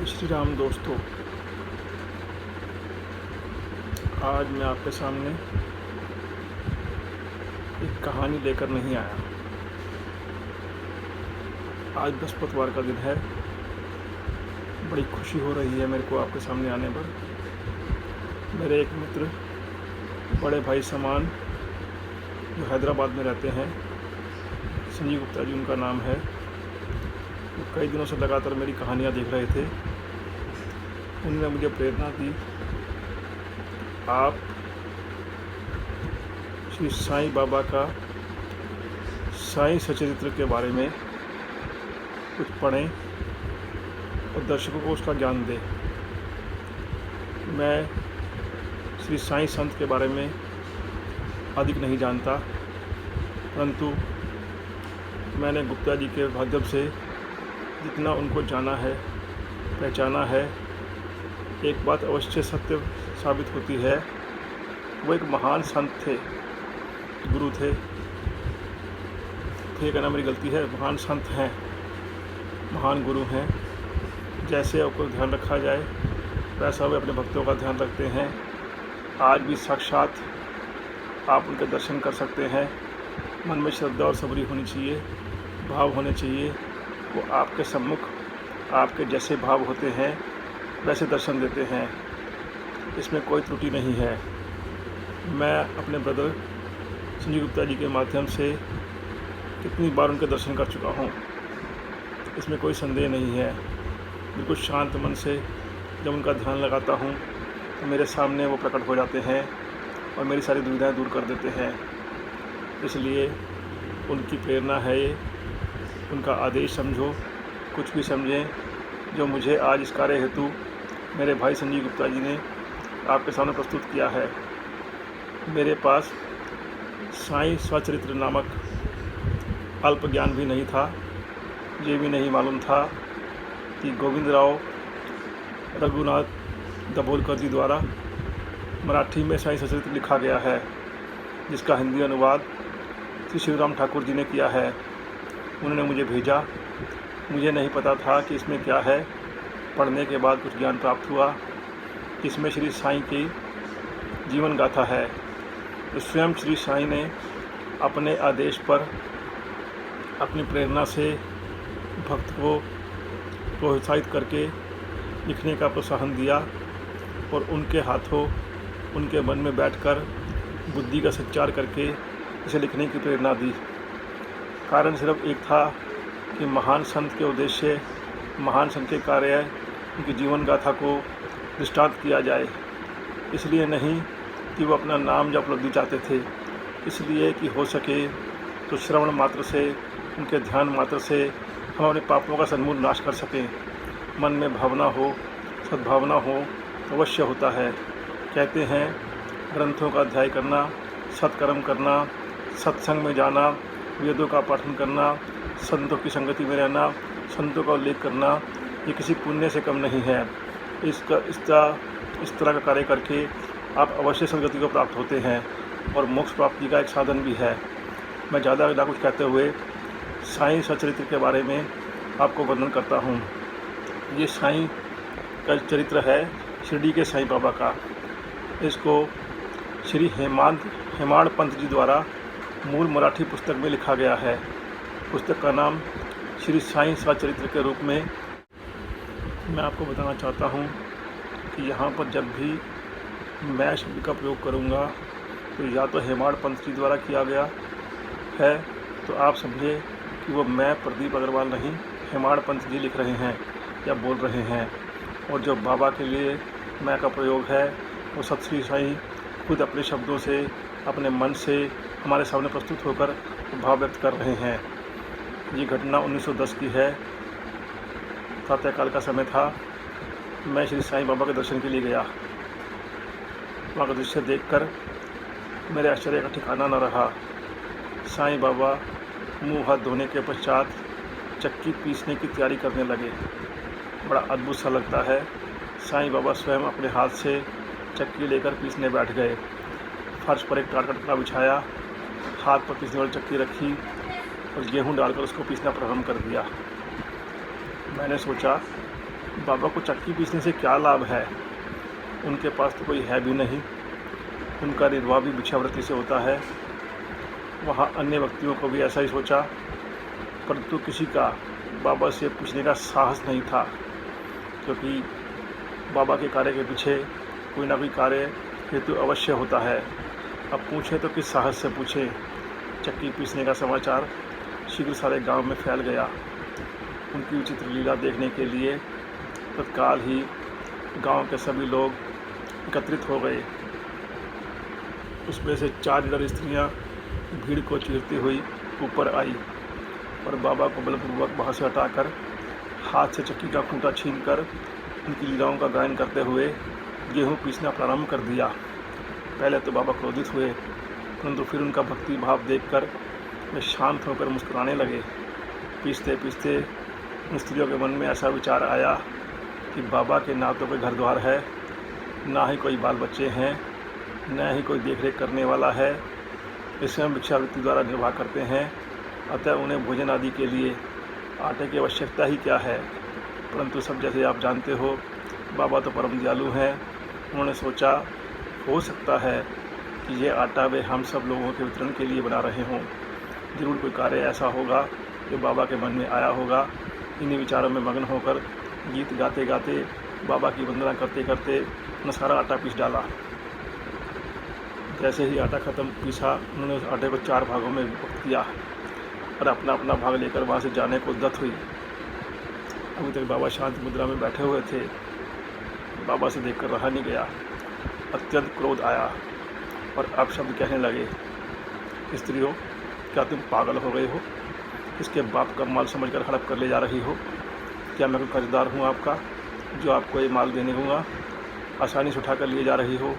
जय श्री राम दोस्तों। आज मैं आपके सामने एक कहानी लेकर नहीं आया। आज बृहस्पतिवार का दिन है। बड़ी खुशी हो रही है मेरे को आपके सामने आने पर। मेरे एक मित्र, बड़े भाई समान, जो हैदराबाद में रहते हैं, संजीव गुप्ता जी उनका नाम है। वो कई दिनों से लगातार मेरी कहानियाँ देख रहे थे। उन्होंने मुझे प्रेरणा दी, आप श्री साईं बाबा का साईं सचरित्र के बारे में कुछ पढ़ें और दर्शकों को उसका ज्ञान दें। मैं श्री साईं संत के बारे में अधिक नहीं जानता, परंतु मैंने गुप्ता जी के माध्यम से जितना उनको जाना है, पहचाना है, एक बात अवश्य सत्य साबित होती है। वो एक महान संत थे, गुरु थे कहना मेरी गलती है, महान संत हैं, महान गुरु हैं। जैसे आपको ध्यान रखा जाए वैसा वे अपने भक्तों का ध्यान रखते हैं। आज भी साक्षात आप उनके दर्शन कर सकते हैं। मन में श्रद्धा और सबरी होनी चाहिए, भाव होने चाहिए। वो आपके सम्मुख आपके जैसे भाव होते हैं वैसे दर्शन देते हैं, इसमें कोई त्रुटि नहीं है। मैं अपने ब्रदर संजीव गुप्ता जी के माध्यम से कितनी बार उनके दर्शन कर चुका हूँ, इसमें कोई संदेह नहीं है। बिल्कुल शांत मन से जब उनका ध्यान लगाता हूँ तो मेरे सामने वो प्रकट हो जाते हैं और मेरी सारी दुविधाएं दूर कर देते हैं। इसलिए उनकी प्रेरणा है ये, उनका आदेश समझो, कुछ भी समझें। जो मुझे आज इस कार्य हेतु मेरे भाई संजीव गुप्ता जी ने आपके सामने प्रस्तुत किया है। मेरे पास साईं स्वचरित्र नामक अल्प ज्ञान भी नहीं था। ये भी नहीं मालूम था कि गोविंदराव रघुनाथ दाभोलकर जी द्वारा मराठी में साईं स्वचरित्र लिखा गया है, जिसका हिंदी अनुवाद श्री शिवराम ठाकुर जी ने किया है। उन्होंने मुझे भेजा। मुझे नहीं पता था कि इसमें क्या है। पढ़ने के बाद कुछ ज्ञान प्राप्त हुआ। इसमें श्री साईं की जीवन गाथा है। तो स्वयं श्री साईं ने अपने आदेश पर, अपनी प्रेरणा से भक्त को प्रोत्साहित करके लिखने का प्रोत्साहन दिया और उनके हाथों, उनके मन में बैठकर बुद्धि का संचार करके इसे लिखने की प्रेरणा दी। कारण सिर्फ एक था कि महान संत के उद्देश्य, महान संत के कार्य, उनकी जीवन गाथा को दृष्टांत किया जाए। इसलिए नहीं कि वो अपना नाम या उपलब्धि चाहते थे, इसलिए कि हो सके तो श्रवण मात्र से, उनके ध्यान मात्र से हम अपने पापों का सन्मूल नाश कर सकें। मन में भावना हो, सद्भावना हो तो अवश्य होता है। कहते हैं ग्रंथों का अध्ययन करना, सत्कर्म करना, सत्संग में जाना, वेदों का पाठन करना, संतों की संगति में रहना, संतों का उल्लेख करना, ये किसी पुण्य से कम नहीं है। इस तरह का कार्य करके आप अवश्य सदगति को प्राप्त होते हैं और मोक्ष प्राप्ति का एक साधन भी है। मैं ज़्यादा ना कुछ कहते हुए साईं सचरित्र के बारे में आपको वर्णन करता हूँ। ये साईं का चरित्र है शिरडी के साईं बाबा का। इसको श्री हेमाड़ पंत जी द्वारा मूल मराठी पुस्तक में लिखा गया है। पुस्तक का नाम श्री साईं सचरित्र के रूप में मैं आपको बताना चाहता हूँ कि यहाँ पर जब भी मैं शब्द का प्रयोग करूँगा तो या तो हेमाड़ पंत जी द्वारा किया गया है, तो आप समझे कि वो मैं प्रदीप अग्रवाल नहीं, हेमाड़ पंत जी लिख रहे हैं या बोल रहे हैं। और जो बाबा के लिए मैं का प्रयोग है वो सत श्री साईं खुद अपने शब्दों से, अपने मन से हमारे सामने प्रस्तुत होकर भाव व्यक्त कर रहे हैं। ये घटना 1910 की है। प्रातःकाल का समय था। मैं श्री साईं बाबा के दर्शन के लिए गया। वहाँ का दृश्य देखकर मेरे आश्चर्य का ठिकाना न रहा। साईं बाबा मुंह हाथ धोने के पश्चात चक्की पीसने की तैयारी करने लगे। बड़ा अद्भुत सा लगता है। साईं बाबा स्वयं अपने हाथ से चक्की लेकर पीसने बैठ गए। फर्श पर एक टाट का टुकड़ा बिछाया, हाथ पर पीसने वाली चक्की रखी और गेहूं डालकर उसको पीसना प्रारंभ कर दिया। मैंने सोचा बाबा को चक्की पीसने से क्या लाभ है? उनके पास तो कोई है भी नहीं। उनका निर्वाह भी भिक्षावृत्ति से होता है। वहाँ अन्य व्यक्तियों को भी ऐसा ही सोचा, परंतु किसी का बाबा से पूछने का साहस नहीं था, क्योंकि बाबा के कार्य के पीछे कोई ना कोई कार्य हेतु अवश्य होता है। अब पूछे तो किस साहस से पूछे। चक्की पीसने का समाचार शीघ्र सारे गांव में फैल गया। उनकी विचित्र लीला देखने के लिए तत्काल ही गांव के सभी लोग एकत्रित हो गए। उसमें से 4 निडर स्त्रियां भीड़ को चीरती हुई ऊपर आई और बाबा को बलपूर्वक वहाँ से हटाकर हाथ से चक्की का खूंटा छीनकर उनकी लीलाओं का गायन करते हुए गेहूँ पीसना प्रारंभ कर दिया। पहले तो बाबा क्रोधित हुए, परंतु फिर उनका भक्ति भाव देखकर वे शांत होकर मुस्कुराने लगे। पीसते पीसते उन स्त्रियों के मन में ऐसा विचार आया कि बाबा के ना तो कोई घर द्वार है, ना ही कोई बाल बच्चे हैं, न ही कोई देखरेख करने वाला है। वे स्वयं भिक्षावृत्ति द्वारा निर्वाह करते हैं, अतः उन्हें भोजन आदि के लिए आटे की आवश्यकता ही क्या है। परंतु सब जैसे आप जानते हो, बाबा तो परम दयालु हैं। उन्होंने सोचा, हो सकता है कि ये आटा वे हम सब लोगों के वितरण के लिए बना रहे हों। जरूर कोई कार्य ऐसा होगा जो बाबा के मन में आया होगा। इन्हीं विचारों में मग्न होकर गीत गाते गाते बाबा की वंदना करते करते उन्होंने सारा आटा पीस डाला। जैसे ही आटा खत्म पीसा, उन्होंने उस आटे को 4 भागों में विभक्त किया और अपना अपना भाग लेकर वहाँ से जाने को उद्यत हुई। अभी तक बाबा शांत मुद्रा में बैठे हुए थे। बाबा से देखकर रहा नहीं गया। अत्यंत क्रोध आया और अब शब्द कहने लगे, स्त्रियों, क्या तुम पागल हो गए हो? इसके बाप का माल समझकर हड़प कर ले जा रही हो? क्या मैं कोई कर्जदार हूँ आपका जो आपको ये माल देने दूँगा? आसानी से उठा कर लिए जा रही हो।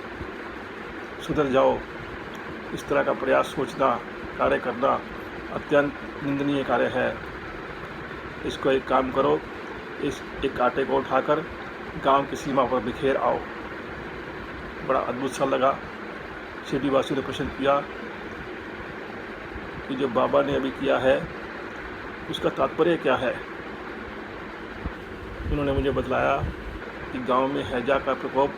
सुधर जाओ। इस तरह का प्रयास सोचना, कार्य करना अत्यंत निंदनीय कार्य है। इसको एक काम करो, इस एक आटे को उठाकर गांव की सीमा पर बिखेर आओ। बड़ा अद्भुत सा लगा। शिरडी वासियों ने प्रश्न किया कि जो बाबा ने अभी किया है उसका तात्पर्य क्या है। उन्होंने मुझे बतलाया कि गांव में हैजा का प्रकोप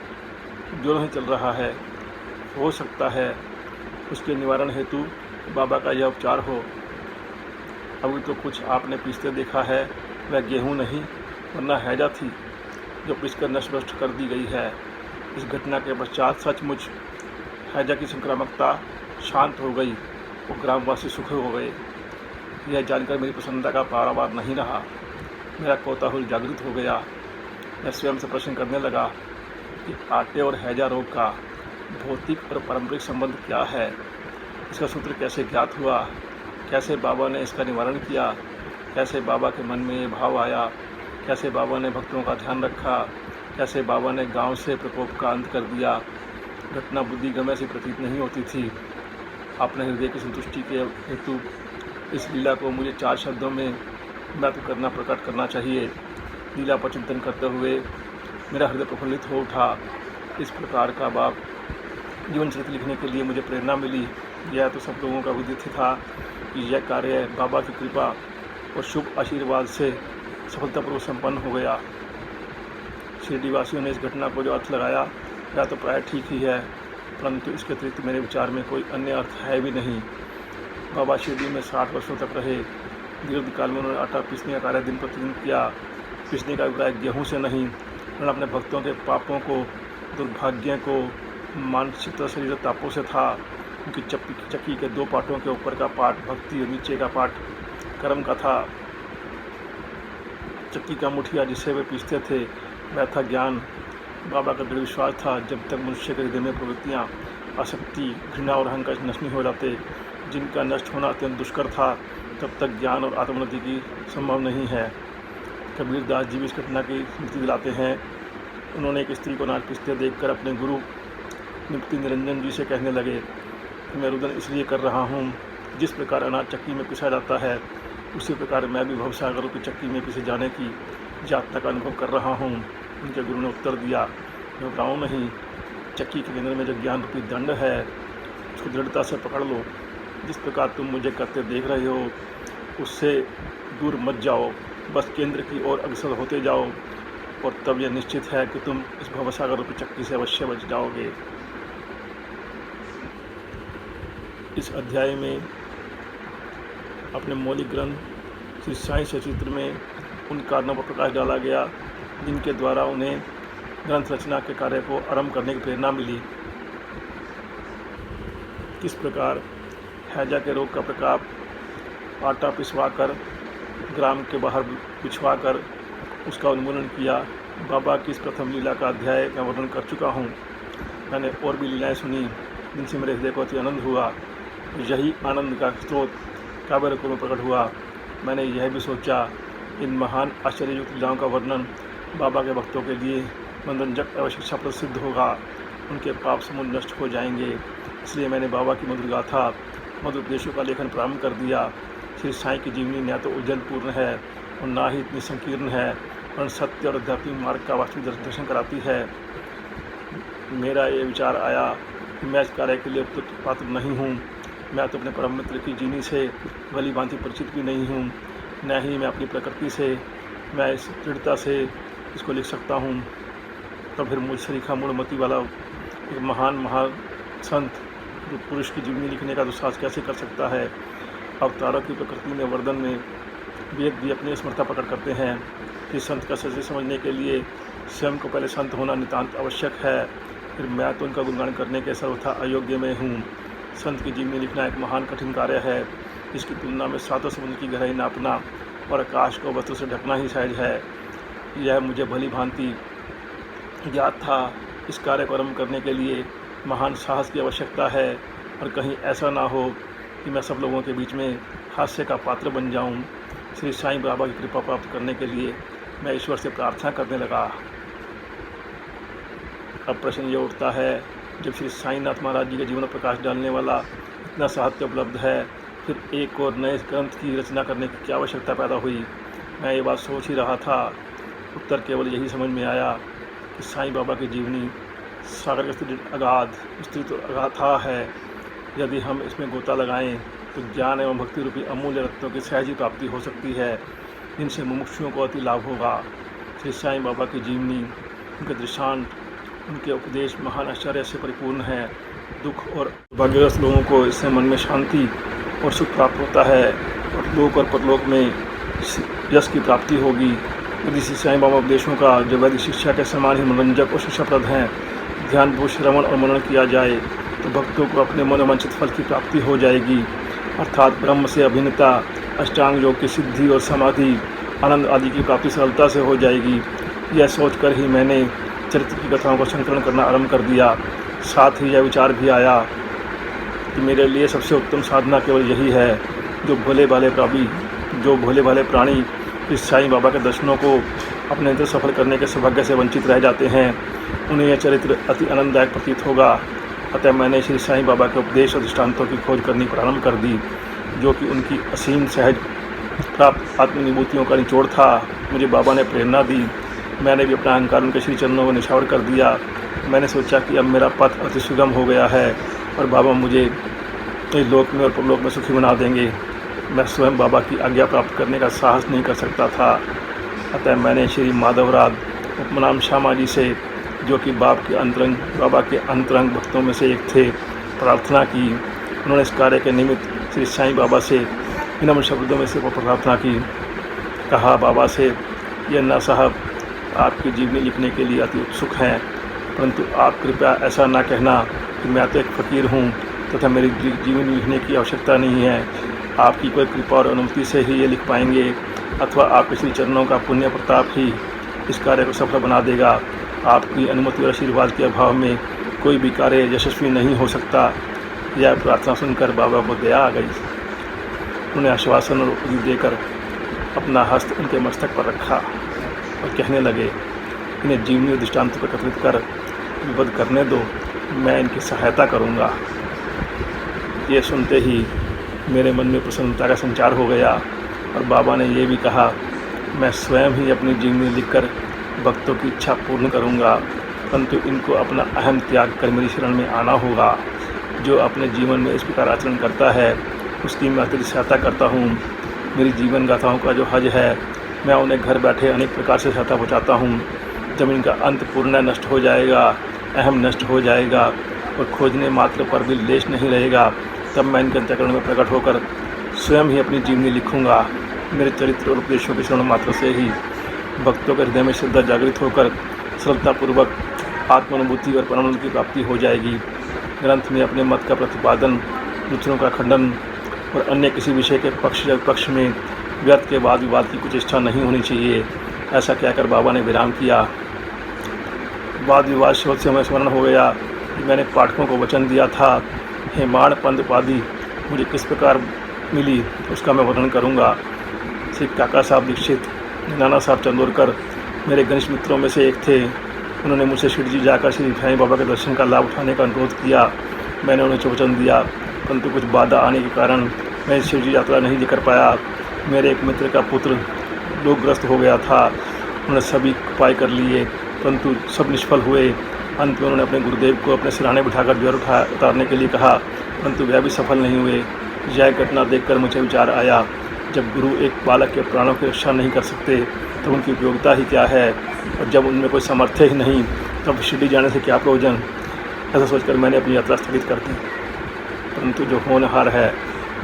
जो नहीं चल रहा है, हो सकता है उसके निवारण हेतु बाबा का यह उपचार हो। अभी तो कुछ आपने पीसते देखा है, वह गेहूं नहीं वरना हैजा थी जो पीसकर नष्ट भ्रष्ट कर दी गई है। इस घटना के पश्चात सचमुच हैजा की संक्रामकता शांत हो गई और ग्रामवासी सुखी हो गए। यह जानकर मेरी प्रसन्नता का पारावार नहीं रहा। मेरा कौतूहल जागृत हो गया। मैं स्वयं से प्रश्न करने लगा कि आटे और हैजा रोग का भौतिक और पारंपरिक संबंध क्या है, इसका सूत्र कैसे ज्ञात हुआ, कैसे बाबा ने इसका निवारण किया, कैसे बाबा के मन में ये भाव आया, कैसे बाबा ने भक्तों का ध्यान रखा, कैसे बाबा ने गांव से प्रकोप का अंत कर दिया। घटना बुद्धिगम्य से प्रतीत नहीं होती थी। अपने हृदय की संतुष्टि के हेतु इस लीला को मुझे 4 शब्दों में व्यक्त करना, प्रकट करना चाहिए। लीला पर चिंतन करते हुए मेरा हृदय प्रफुल्लित हो उठा। इस प्रकार का बाप जीवन चरित्र लिखने के लिए मुझे प्रेरणा मिली। यह तो सब लोगों का उद्देश्य था कि यह कार्य बाबा की कृपा और शुभ आशीर्वाद से सफलतापूर्वक संपन्न हो गया। शिरडी वासियों ने इस घटना को जो अर्थ लगाया वह तो प्राय ठीक ही है, परंतु इसके अतिरिक्त मेरे विचार में कोई अन्य अर्थ है भी नहीं। बाबा शिरडी में 60 वर्षों तक रहे। दीर्घकाल में उन्होंने आटा पीसने का कार्य दिन प्रतिदिन किया। पीसने का अभिप्राय गेहूँ से नहीं, उन्होंने अपने भक्तों के पापों को, दुर्भाग्य को, मानसिक तथा शरीर तापों से था। उनकी चक्की के 2 पार्टों के ऊपर का पार्ट भक्ति और नीचे का पार्ट कर्म का था। चक्की का मुठिया जिसे वे पीसते थे वह था ज्ञान। बाबा का दृढ़ विश्वास था, जब तक मनुष्य के हृदय में प्रवृत्तियाँ, आसक्ति, घृणा और अहंकार नष्ट नहीं हो जाते, जिनका नष्ट होना अत्यंत दुष्कर था, तब तक ज्ञान और आत्मोन्नति की संभव नहीं है। कबीर दास जी भी इस घटना की स्मृति दिलाते हैं। उन्होंने एक स्त्री को अनाज पीसते देखकर अपने गुरु निपति निरंजन जी से कहने लगे कि मैं रुदन इसलिए कर रहा हूँ, जिस प्रकार अनाज चक्की में पिसा जाता है उसी प्रकार मैं भी भवसागरों की चक्की में पिसे जाने की यातना का अनुभव कर रहा हूँ। उनके गुरु ने उत्तर दिया, घबराओ नहीं, चक्की के केंद्र में जो ज्ञान रूपी दंड है उसको दृढ़ता से पकड़ लो। जिस प्रकार तुम मुझे करते देख रहे हो उससे दूर मत जाओ, बस केंद्र की ओर अग्रसर होते जाओ। और तब यह निश्चित है कि तुम इस भवसागर रूपी चक्की से अवश्य बच जाओगे। इस अध्याय में अपने मौलिक ग्रंथ श्री साईं सचित्र में उन कारणों पर प्रकाश डाला गया जिनके द्वारा उन्हें ग्रंथ रचना के कार्य को आरंभ करने की प्रेरणा मिली। किस प्रकार हैजा के रोग का प्रकाप आटा पिसवाकर ग्राम के बाहर बिछवाकर उसका उन्मूलन किया। बाबा की इस प्रथम लीला का अध्याय मैं वर्णन कर चुका हूँ। मैंने और भी लीलाएं सुनी जिनसे मेरे हृदय को अति आनंद हुआ। यही आनंद का स्रोत काव्य रूप में प्रकट हुआ। मैंने यह भी सोचा इन महान आश्चर्ययुक्त लीलाओं का वर्णन बाबा के भक्तों के लिए मनोरंजक एवं शिक्षाप्रद सिद्ध होगा। उनके पाप समुद्र नष्ट हो जाएंगे। इसलिए मैंने बाबा की मधुर गाथा मधुर उपदेशों का लेखन प्रारंभ कर दिया। श्री साईं की जीवनी न तो उज्जवलपूर्ण है और ना ही इतनी संकीर्ण है, पर सत्य और आध्यात्मिक मार्ग का वास्तविक दर्शन कराती है। मेरा ये विचार आया कि मैं इस कार्य के लिए उपयुक्त पात्र नहीं हूँ। मैं तो अपने परम मित्र की जीवनी से भली भांति परिचित भी नहीं हूँ, न ही मैं अपनी प्रकृति से मैं इस दृढ़ता से इसको लिख सकता हूँ। तो फिर मुझ सरीखा मूढ़मती वाला एक महान संत जो पुरुष की जीवनी लिखने का दुस्साहस कैसे कर सकता है। अवतारों की प्रकृति में वर्णन में वेद भी अपनी समर्था प्रकट करते हैं कि संत का सच्चे समझने के लिए स्वयं को पहले संत होना नितांत आवश्यक है। फिर मैं तो उनका गुणगान करने के सर्वथा अयोग्य में हूँ। संत की जीवनी लिखना एक महान कठिन कार्य है, जिसकी तुलना में सातों समुद्र की गहराई नापना और आकाश को वस्त्र से ढकना ही सहज है। यह मुझे भली भांति ज्ञात था। इस कार्य को आरंभ करने के लिए महान साहस की आवश्यकता है, और कहीं ऐसा ना हो कि मैं सब लोगों के बीच में हास्य का पात्र बन जाऊं। श्री साईं बाबा की कृपा प्राप्त करने के लिए मैं ईश्वर से प्रार्थना करने लगा। अब प्रश्न ये उठता है, जब श्री साईनाथ महाराज जी के जीवन में प्रकाश डालने वाला इतना साहित्य उपलब्ध है, फिर एक और नए ग्रंथ की रचना करने की क्या आवश्यकता पैदा हुई। मैं ये बात सोच ही रहा था। उत्तर केवल यही समझ में आया कि साईं बाबा की जीवनी सागर का अगाध विस्तृत अगाथा है। यदि हम इसमें गोता लगाएं तो ज्ञान एवं भक्ति रूपी अमूल्य रत्नों की सहज ही प्राप्ति हो सकती है, जिनसे मुमुक्षुओं को अति लाभ होगा। श्री साईं बाबा की जीवनी, उनके दृष्टांत, उनके उपदेश महान आश्चर्य से परिपूर्ण है। दुख और भाग्यग्रस्त लोगों को इससे मन में शांति और सुख प्राप्त होता है, और लोक और परलोक में यश की प्राप्ति होगी। यदि श्री साईं बाबा उपदेशों का जो वैदिक शिक्षा के समान ही मनोरंजक और शिक्षाप्रद हैं, ध्यानपूर्वक श्रवण और मनन किया जाए तो भक्तों को अपने मनोवांछित फल की प्राप्ति हो जाएगी, अर्थात ब्रह्म से अभिन्नता, अष्टांग योग की सिद्धि और समाधि, आनंद आदि की प्राप्ति सरलता से हो जाएगी। यह सोचकर ही मैंने चरित्र की कथाओं को संकलन करना आरंभ कर दिया। साथ ही यह विचार भी आया कि मेरे लिए सबसे उत्तम साधना केवल यही है। जो भोले भाले प्राणी इस साईं बाबा के दर्शनों को अपने अंदर सफल करने के सौभाग्य से वंचित रह जाते हैं, उन्हें यह चरित्र अति आनंददायक प्रतीत होगा। अतः मैंने श्री साईं बाबा के उपदेश और दृष्टांतों की खोज करनी प्रारंभ कर दी, जो कि उनकी असीम सहज प्राप्त आत्मनिभूतियों का निचोड़ था। मुझे बाबा ने प्रेरणा दी। मैंने भी अपना अहंकार उनके श्री चरणों को निछावर कर दिया। मैंने सोचा कि अब मेरा पथ अति सुगम हो गया है और बाबा मुझे इस लोक में और परलोक में सुखी बना देंगे। मैं स्वयं बाबा की आज्ञा प्राप्त करने का साहस नहीं कर सकता था। अतः मैंने श्री माधवराज उपनाम श्यामा जी से, जो कि बाबा के अंतरंग भक्तों में से एक थे, प्रार्थना की। उन्होंने इस कार्य के निमित्त श्री साईं बाबा से विनम्र शब्दों में से प्रार्थना की। कहा बाबा से, यह ना साहब आपकी जीवनी लिखने के लिए अति उत्सुक हैं, परंतु आप कृपया ऐसा ना कहना कि मैं तो एक फ़कीर हूँ तथा मेरी जीवनी लिखने की आवश्यकता नहीं है। आपकी कोई कृपा और अनुमति से ही ये लिख पाएंगे, अथवा आपके श्री चरणों का पुण्य प्रताप ही इस कार्य को सफल बना देगा। आपकी अनुमति और आशीर्वाद के अभाव में कोई भी कार्य यशस्वी नहीं हो सकता। यह प्रार्थना सुनकर बाबा को दया आ गई। उन्हें आश्वासन और उपदेश देकर अपना हस्त उनके मस्तक पर रखा और कहने लगे, इन्हें जीवनी और दृष्टांत पर एकत्रित कर विबद्ध करने दो, मैं इनकी सहायता करूँगा। ये सुनते ही मेरे मन में प्रसन्नता का संचार हो गया और बाबा ने ये भी कहा, मैं स्वयं ही अपनी जीवनी लिखकर भक्तों की इच्छा पूर्ण करूँगा, परंतु इनको अपना अहम त्याग कर मेरी शरण में आना होगा। जो अपने जीवन में इस प्रकार आचरण करता है उसकी मैं अतिरिक्त सहायता करता हूँ। मेरी जीवन गाथाओं का जो हज है, मैं उन्हें घर बैठे अनेक प्रकार से सहायता पहुँचाता हूँ। ज़मीन का अंत पूर्ण नष्ट हो जाएगा, अहम नष्ट हो जाएगा और खोजने मात्र पर भी लेश नहीं रहेगा, तब मैं इनके अंतःकरण में प्रकट होकर स्वयं ही अपनी जीवनी लिखूँगा। मेरे चरित्र और उपदेशों के श्रवण मात्र से ही भक्तों के हृदय में श्रद्धा जागृत होकर सरलतापूर्वक आत्मानुभूति और परमानंद की प्राप्ति हो जाएगी। ग्रंथ में अपने मत का प्रतिपादन, दूसरों का खंडन और अन्य किसी विषय के पक्ष में व्यर्थ के वाद विवाद की कुछ इच्छा नहीं होनी चाहिए, ऐसा कहकर बाबा ने विराम किया। वाद विवाद शब्द से हमें स्मरण हो गया कि मैंने पाठकों को वचन दिया था, हेमाड़ पंद उपाधि मुझे किस प्रकार मिली उसका मैं वर्णन करूँगा। श्री काका साहब दीक्षित, नाना साहब चंदोरकर मेरे घनिष्ठ मित्रों में से एक थे। उन्होंने मुझसे शिरडी जाकर श्री साईं बाबा के दर्शन का लाभ उठाने का अनुरोध किया। मैंने उन्हें वचन दिया, परंतु कुछ बाधा आने के कारण मैं शिरडी यात्रा नहीं कर पाया। मेरे एक मित्र का पुत्र रोगग्रस्त हो गया था। उन्होंने सभी उपाय कर लिए, परंतु सब निष्फल हुए। अंत में उन्होंने अपने गुरुदेव को अपने सिरहाने बिठाकर ज्वर उतारने के लिए कहा, परंतु वह भी सफल नहीं हुए। यह घटना देखकर मुझे विचार आया, जब गुरु एक बालक के प्राणों की रक्षा नहीं कर सकते तो उनकी उपयोगिता ही क्या है, और जब उनमें कोई सामर्थ्य ही नहीं तब शिरडी जाने से क्या प्रयोजन। ऐसा सोचकर मैंने अपनी यात्रा स्थगित कर दी। परंतु जो होनहार है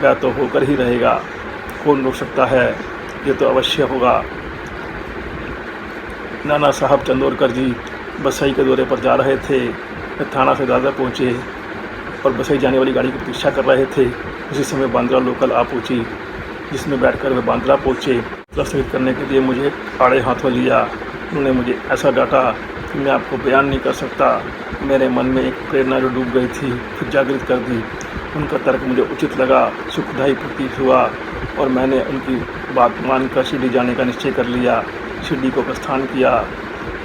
वह तो होकर ही रहेगा, कौन रोक सकता है, ये तो अवश्य होगा। नाना साहब चंदोरकर जी बसई के दौरे पर जा रहे थे। वे थाना से दादर पहुँचे और बसई जाने वाली गाड़ी की प्रतीक्षा कर रहे थे। उसी समय बांद्रा लोकल आ पहुँची, जिसमें बैठकर वे बांद्रा पहुँचे। स्थगित करने के लिए मुझे आड़े हाथों लिया। उन्होंने मुझे ऐसा डांटा कि मैं आपको बयान नहीं कर सकता। मेरे मन में एक प्रेरणा जो डूब गई थी फिर जागृत कर दी। उनका तर्क मुझे उचित लगा, सुखदायी प्रतीत हुआ और मैंने उनकी बात मानकर शिरडी जाने का निश्चय कर लिया। शिरडी को प्रस्थान किया।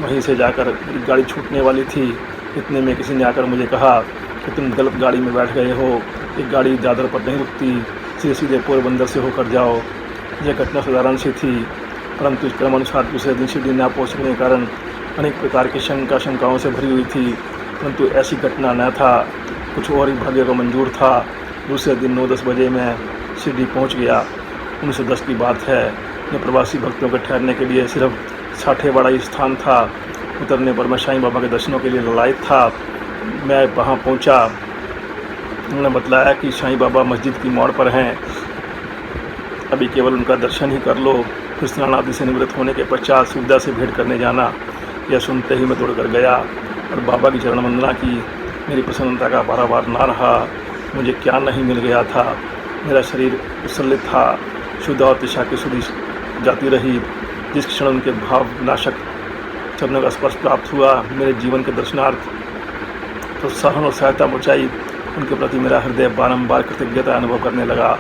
वहीं से जाकर मेरी गाड़ी छूटने वाली थी। इतने में किसी ने आकर मुझे कहा कि तुम गलत गाड़ी में बैठ गए हो, एक गाड़ी दादर पर नहीं रुकती, सीधे सीधे पोरबंदर से होकर जाओ। यह घटना साधारण सी थी, परंतु क्रमानुसार दूसरे दिन शिरडी न पहुँचने के कारण अनेक प्रकार की शंकाओं से भरी हुई थी। परंतु ऐसी घटना न था, कुछ और ही भाग्य को मंजूर था। दूसरे दिन 9-10 बजे मैं शिरडी पहुँच गया। 1910 की बात है। मैं प्रवासी भक्तों के ठहरने के लिए सिर्फ साठेवाड़ा ही स्थान था। उतरने पर मैं साईं बाबा के दर्शनों के लिए ललायत था। मैं वहाँ पहुँचा। उन्होंने बतलाया कि साईं बाबा मस्जिद की मोड़ पर हैं, अभी केवल उनका दर्शन ही कर लो, फिर स्नान आदि से निवृत्त होने के पश्चात सुविधा से भेंट करने जाना। यह सुनते ही मैं दौड़ कर गया और बाबा की चरण वंदना की। मेरी प्रसन्नता का पारावार ना रहा। मुझे क्या नहीं मिल गया था। मेरा शरीर उत्सल्लित था। शुद्ध और दिशा की सुधि जाती रही। जिस क्षण उनके भाव नाशक चरणों का स्पर्श प्राप्त हुआ, मेरे जीवन के दर्शनार्थ प्रोत्साहन और सहायता पहुँचाई। उनके प्रति मेरा हृदय बारंबार कृतज्ञता अनुभव करने लगा।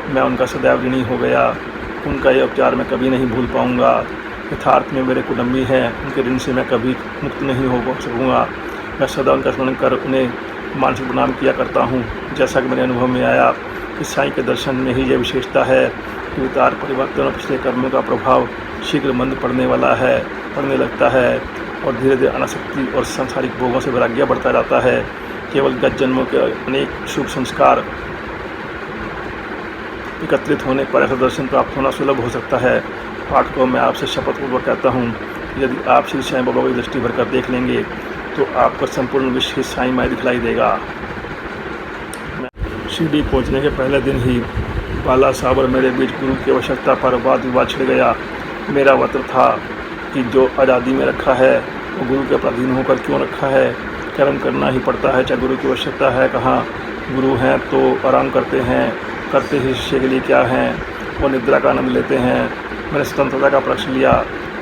मैं उनका सदैव ऋणी हो गया। उनका यह उपचार मैं कभी नहीं भूल पाऊँगा। यथार्थ में मेरे कुटुंबी हैं, उनके ऋण से मैं कभी मुक्त नहीं हो सकूँगा। मैं सदा उनका स्मरण कर उन्हें मानसिक प्रणाम किया करता हूँ। जैसा कि मेरे अनुभव में आया कि साईं के दर्शन में ही यह विशेषता है कि विचार परिवर्तन और पिछले कर्मों का प्रभाव शीघ्र मंद पड़ने लगता है और धीरे धीरे अनासक्ति और सांसारिक भोगों से वैराग्य बढ़ता जाता है। केवल गत जन्मों के अनेक शुभ संस्कार एकत्रित होने पर ऐसा दर्शन प्राप्त होना सुलभ हो सकता है। पाठकों में आपसे शपथपूर्वक कहता हूँ, यदि आप श्री साईं बाबा की दृष्टि भरकर देख लेंगे तो आपको संपूर्ण विश्व ही साईंमय दिखलाई देगा। शिरडी पहुँचने के पहले दिन ही बाला साहब और मेरे बीच गुरु की आवश्यकता पर वाद विवाद छिड़ गया। मेरा वत्र था कि जो आज़ादी में रखा है वो गुरु के अधीन होकर क्यों रखा है। कर्म करना ही पड़ता है, चाहे गुरु की आवश्यकता है कहाँ। गुरु हैं तो आराम करते हैं, करते ही शिष्य के लिए क्या हैं, वो निद्रा का आनंद लेते हैं। मैंने स्वतंत्रता का पक्ष लिया।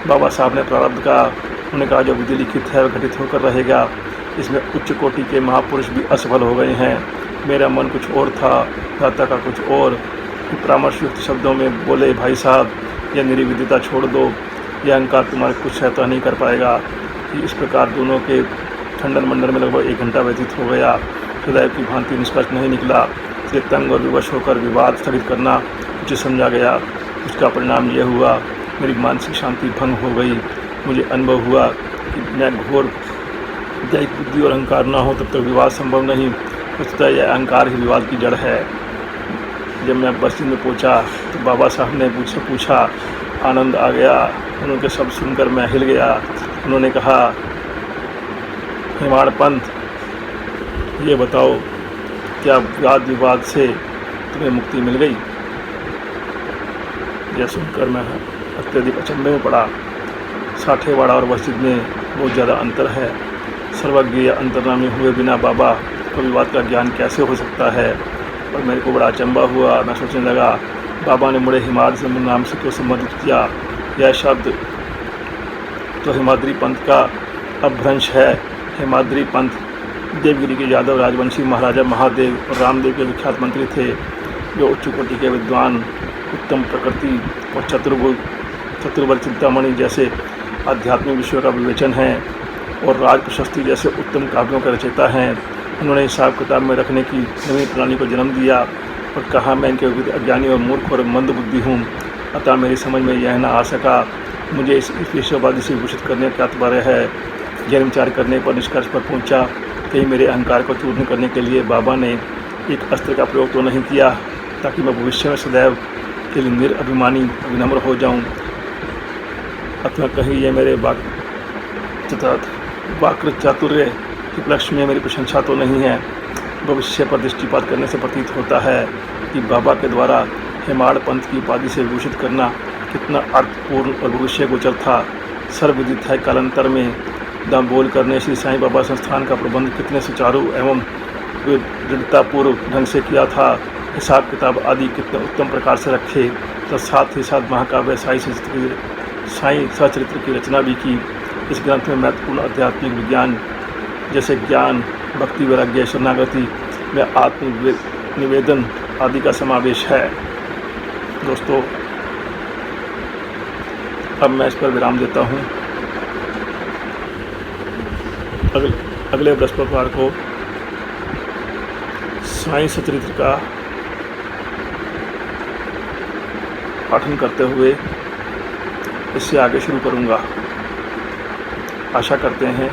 बाबा साहब ने प्रारब्ध का, उन्होंने कहा जो विधि लिखित है वह घटित होकर रहेगा। इसमें उच्च कोटि के महापुरुष भी असफल हो गए हैं। मेरा मन कुछ और था, दाता का कुछ और। परामर्शयुक्त शब्दों में बोले, भाई साहब यह निर्विद्यता छोड़ दो, यह अहंकार तुम्हारे कुछ सहायता नहीं कर पाएगा। कि इस प्रकार दोनों के ठंडन मंडन में लगभग 1 घंटा व्यतीत हो गया। सदैव की भांति निष्कर्ष नहीं निकला, इसलिए तंग और विवश होकर विवाद स्थगित करना उचित समझा गया। उसका परिणाम यह हुआ, मेरी मानसिक शांति भंग हो गई। मुझे अनुभव हुआ कि मैं घोर दैहिक बुद्धि और अहंकार न हो तब तक विवाद संभव नहीं। वस्तुतः यह अहंकार ही विवाद की जड़ है। जब मैं बस्ती में पहुंचा तो बाबा साहब ने मुझसे पूछा, आनंद आ गया। उनके शब्द सुनकर मैं हिल गया। उन्होंने कहा, हेमाड़ पंथ, ये बताओ क्या वाद विवाद से तुम्हें मुक्ति मिल गई? यह सुनकर मैं अत्यधिक अचंभे में पड़ा। साठेवाड़ा और मस्जिद में बहुत ज़्यादा अंतर है। सर्वज्ञ या अंतर्यामी हुए बिना बाबा को विवाद का ज्ञान कैसे हो सकता है? और मेरे को बड़ा अचंभा हुआ। मैं सोचने लगा, बाबा ने मुझे हिमाद्री से नाम से क्यों संबोधित किया? यह शब्द तो हिमाद्री पंथ का अपभ्रंश है। हिमाद्री पंथ देवगिरी के यादव राजवंशी महाराजा महादेव और रामदेव के विख्यात मंत्री थे, जो उच्च कोटि के विद्वान, उत्तम प्रकृति और चतुर्वर्ग चिंतामणि जैसे आध्यात्मिक विषयों का विवेचन है और राज प्रशस्ति जैसे उत्तम काव्यों का रचयिता हैं। उन्होंने हिसाब किताब में रखने की नवीन प्रणाली को जन्म दिया और कहा, मैं इनके विरुद्ध अज्ञानी और मूर्ख और मंद बुद्धि हूँ। अतः मेरी समझ में यह न आ सका मुझे इस ईश्वरवादी से विभूषित करने का तात्पर्य है। यह विचार करने पर निष्कर्ष पर पहुँचा, कहीं मेरे अहंकार को चूर्ण करने के लिए बाबा ने एक अस्त्र का प्रयोग तो नहीं किया, ताकि मैं भविष्य में सदैव के लिए निरअभिमानी विनम्र हो जाऊं। अथवा कहीं ये मेरे वाक् चातुर्य की उपलक्ष्य में मेरी प्रशंसा तो नहीं है। भविष्य पर दृष्टिपात करने से प्रतीत होता है कि बाबा के द्वारा हेमाड़ पंथ की उपाधि से विभूषित करना कितना अर्थपूर्ण और भविष्य गोचर था। सर्वविदित है, कालांतर में दाम बोल करने श्री साईं बाबा संस्थान का प्रबंध कितने सुचारू एवं दृढ़तापूर्व ढंग से किया था। हिसाब किताब आदि कितने उत्तम प्रकार से रखे, तो साथ ही साथ महाकाव्य साईं सचरित्र की रचना भी की। इस ग्रंथ में महत्वपूर्ण आध्यात्मिक विज्ञान जैसे ज्ञान, भक्ति, वैराग्य, शरणागति में आत्म निवेदन आदि का समावेश है। दोस्तों, अब मैं इस पर विराम देता हूँ। अगले बृहस्पतिवार को साईं सचरित्र का पाठन करते हुए इससे आगे शुरू करूँगा। आशा करते हैं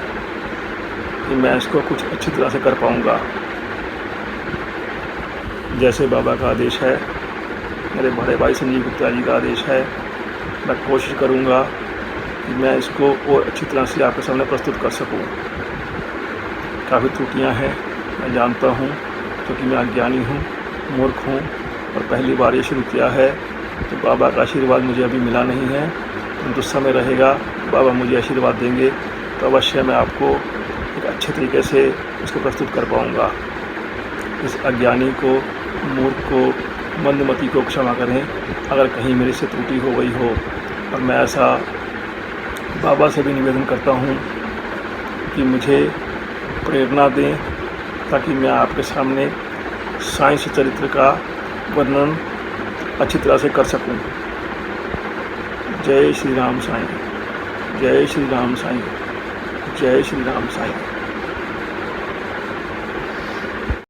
कि मैं इसको कुछ अच्छी तरह से कर पाऊँगा। जैसे बाबा का आदेश है, मेरे बड़े भाई संजीव गुप्ता जी का आदेश है, मैं कोशिश करूँगा कि मैं इसको और अच्छी तरह से आपके सामने प्रस्तुत कर सकूँ। काफ़ी त्रुटियाँ हैं, मैं जानता हूँ, क्योंकि मैं अज्ञानी हूँ, मूर्ख हूँ और पहली बार ये शुरू किया है। तो बाबा का आशीर्वाद मुझे अभी मिला नहीं है, परंतु समय रहेगा, बाबा मुझे आशीर्वाद देंगे तो अवश्य मैं आपको एक अच्छे तरीके से इसको प्रस्तुत कर पाऊँगा। इस अज्ञानी को, मूर्ख को, मंदमती को क्षमा करें अगर कहीं मेरे से त्रुटि हो गई हो। और मैं ऐसा बाबा से भी निवेदन करता हूँ कि मुझे प्रेरणा दें, ताकि मैं आपके सामने साईं सचरित्र का वर्णन अच्छी तरह से कर सकूं। जय श्री राम साईं, जय श्री राम साईं, जय श्री राम साईं।